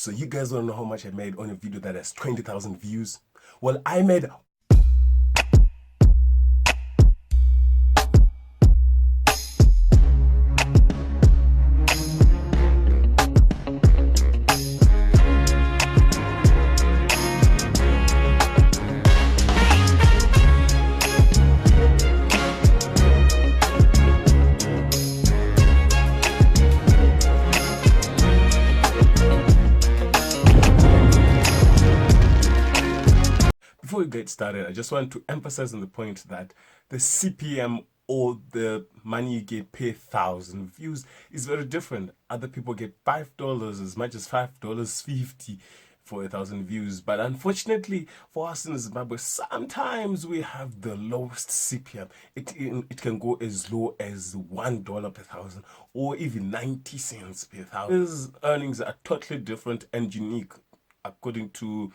So you guys want to know how much I made on a video that has 20,000 views? Well, I made Before we get started, I just want to emphasize on the point that the CPM or the money you get per 1,000 views is very different. Other people get $5, as much as $5.50 for 1,000 views. But unfortunately for us in Zimbabwe, sometimes we have the lowest CPM. It can go as low as $1 per 1,000 or even 90 cents per 1,000. These earnings are totally different and unique according to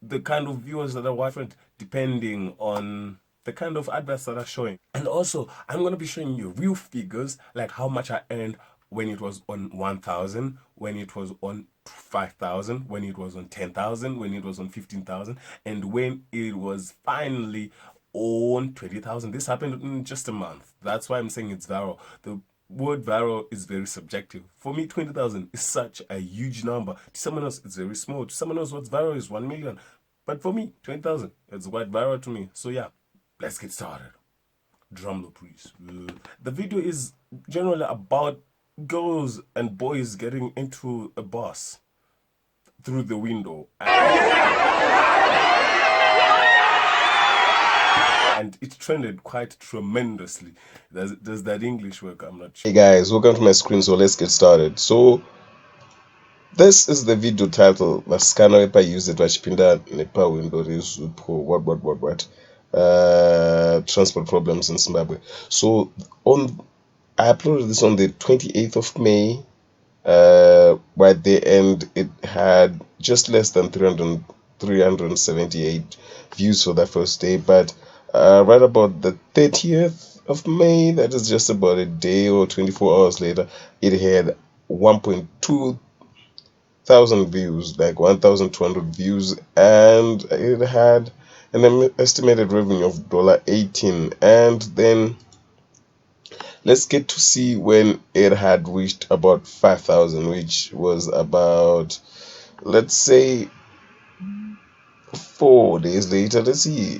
the kind of viewers that are watching, depending on the kind of adverts that are showing. And also, I'm going to be showing you real figures, like how much I earned when it was on 1,000, when it was on 5,000, when it was on 10,000, when it was on 15,000, and when it was finally on 20,000. This happened in just a month. That's why I'm saying it's viral. The word viral is very subjective. For me, 20,000 is such a huge number. To someone else, it's very small. To someone else, what's viral is 1 million. But for me, 20,000, it's quite viral to me. So yeah, let's get started. Drum roll, please. The video is generally about girls and boys getting into a bus through the window. And it trended quite tremendously. Does that English work? I'm not sure. Hey guys, welcome to my screen. So let's get started. So this is the video title. Vasikana vepayuze vachipinda nepawindow rezupo what transport problems in Zimbabwe. So I uploaded this on the 28th of May. By the end it had just less than 378 views for that first day, but right about the 30th of May, that is just about a day or 24 hours later, it had 1.2 thousand views, like 1,200 views, and it had an estimated revenue of $18. And then let's get to see when it had reached about 5,000, which was about, let's say, 4 days later. Let's see.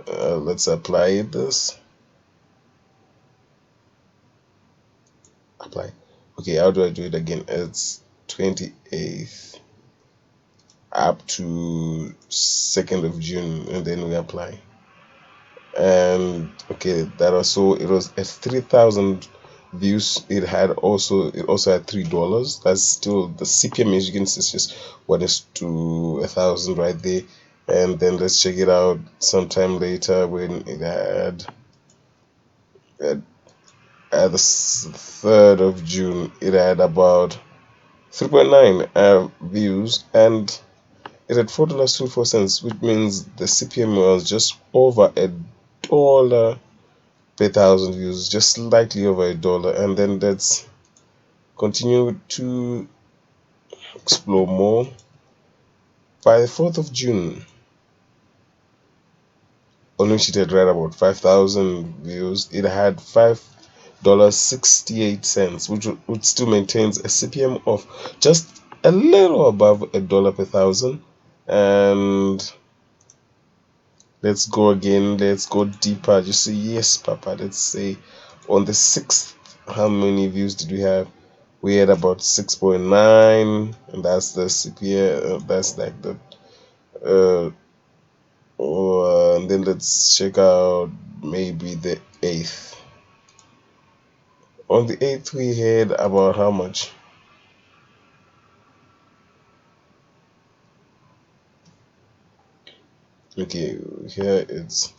Let's apply this. Apply. Okay, how do I do it again? It's 28th up to 2nd of June, and then we apply. And okay, that also, it was at 3,000 views. It also had $3. That's still the CPM, as you can see, it's just 1:1,000 right there. And then let's check it out sometime later when it had at the 3rd of June, it had about 3.9 views, and it had $4.24, which means the CPM was just over $1 per 1,000 views, just slightly over $1. And then let's continue to explore more. By the 4th of June, on which it had right about 5,000 views, it had $5.68, which still maintains a CPM of just a little above $1 per 1,000. And let's go again, let's go deeper. Just say yes, Papa. Let's say on the 6th, how many views did we have? We had about 6.9, and that's the CPM. That's like the and then let's check out maybe the 8th. On the 8th, we had about how much? Okay, here it's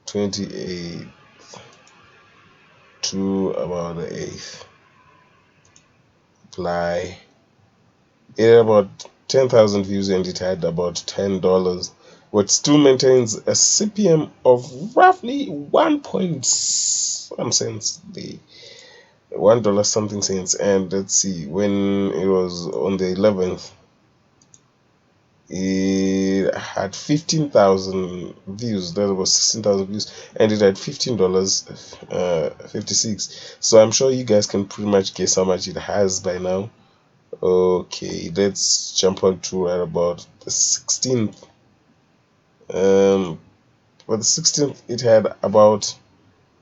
28 to about the 8th. Apply. It had about 10,000 views, and it had about $10, which still maintains a CPM of roughly 1 point some cents. $1 something cents. And let's see, when it was on the 11th, it had 15,000 views. That was 16,000 views, and it had $15.56. So I'm sure you guys can pretty much guess how much it has by now. Okay, let's jump on to right about the 16th. For the 16th, it had about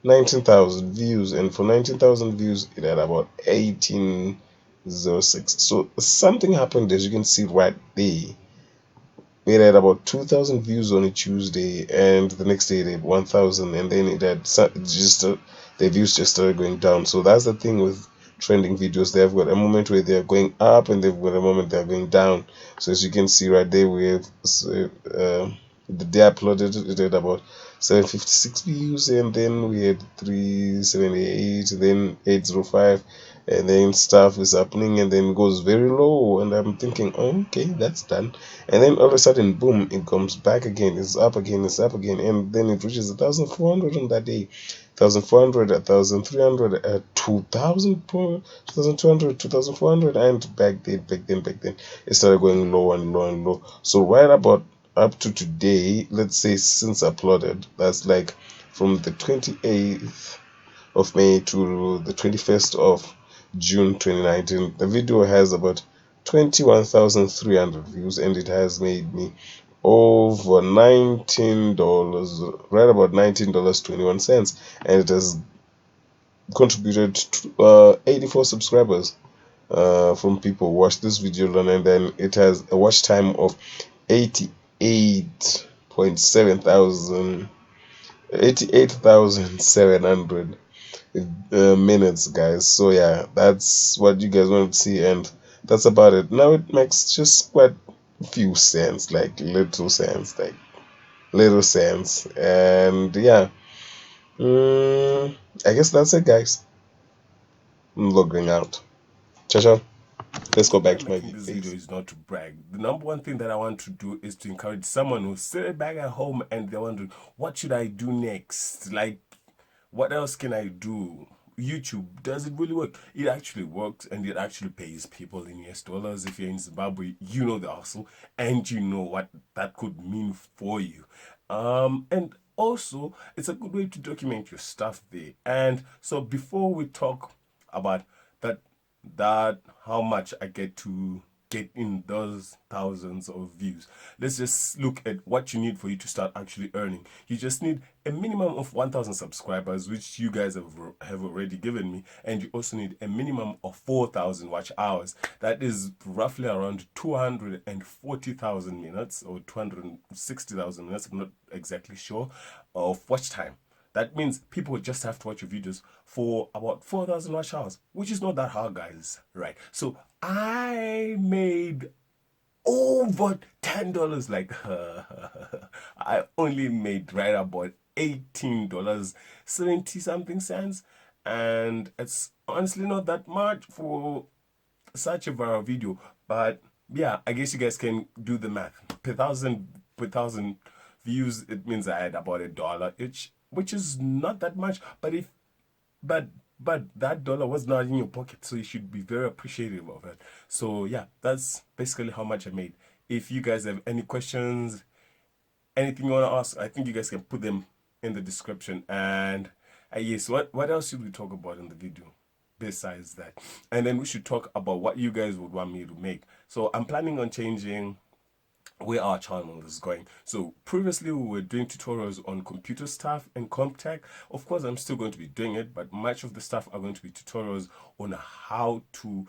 19,000 views, and for 19,000 views, it had about 1806. So something happened, as you can see right there. We had about 2,000 views on a Tuesday, and the next day it had 1,000, and then it had just the views just started going down. So that's the thing with trending videos. They've got a moment where they're going up, and they've got a moment they're going down. So as you can see right there, we have the day I uploaded it had about 756 views, and then we had 378, then 805, and then stuff is happening, and then it goes very low, and I'm thinking, oh, okay, that's done. And then all of a sudden, boom, it comes back again. It's up again, it's up again, and then it reaches 1,400 on that day. 1,400, 1,300, 2,000, 2,200, 2,400, and back then, it started going low and low and low. So right about up to today, let's say since uploaded, that's like from the 28th of May to the 21st of June 2019. The video has about 21,300 views, and it has made me over $19, right about $19.21, and it has contributed to 84 subscribers from people who watched this video alone, and then it has a watch time of 88,700 minutes, guys. So yeah, that's what you guys want to see, and that's about it. Now it makes just quite a few cents, like little cents, and yeah. I guess that's it, guys. I'm logging out. Ciao, ciao. Let's go Why back I'm to my making this video face. is not to brag. The number one thing that I want to do is to encourage someone who's sitting back at home and they're wondering, what should I do next? Like, what else can I do? YouTube, does it really work? It actually works, and it actually pays people in US dollars. If you're in Zimbabwe, you know the hustle, and you know what that could mean for you. And also, it's a good way to document your stuff there. And so before we talk about that how much I get to get in those thousands of views. Let's just look at what you need for you to start actually earning. You just need a minimum of 1,000 subscribers, which you guys have already given me, and you also need a minimum of 4,000 watch hours. That is roughly around 240,000 minutes or 260,000 minutes. I'm not exactly sure of watch time. That means people just have to watch your videos for about 4,000 watch hours, which is not that hard, guys, right? So I made over $10. Like, I only made right about $18, 70 something cents. And it's honestly not that much for such a viral video. But yeah, I guess you guys can do the math. Per thousand views, it means I had about $1 each, which is not that much. But but that dollar was not in your pocket, so you should be very appreciative of it. So yeah, that's basically how much I made. If you guys have any questions, anything you want to ask, I think you guys can put them in the description. And yes, what else should we talk about in the video besides that? And then we should talk about what you guys would want me to make. So I'm planning on changing where our channel is going. So previously we were doing tutorials on computer stuff and comp tech. Of course, I'm still going to be doing it, but much of the stuff are going to be tutorials on how to,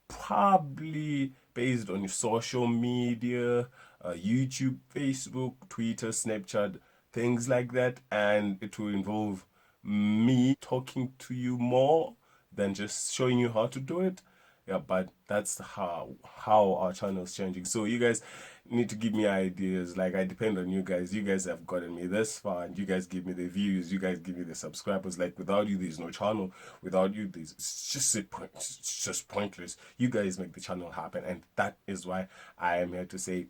probably based on your social media, YouTube, Facebook, Twitter, Snapchat, things like that. And it will involve me talking to you more than just showing you how to do it. Yeah, but that's how our channel is changing. So you guys need to give me ideas. Like, I depend on you guys. You guys have gotten me this far, and you guys give me the views, you guys give me the subscribers. Like, without you there's no channel. Without you there's it's just pointless. You guys make the channel happen, and that is why I am here to say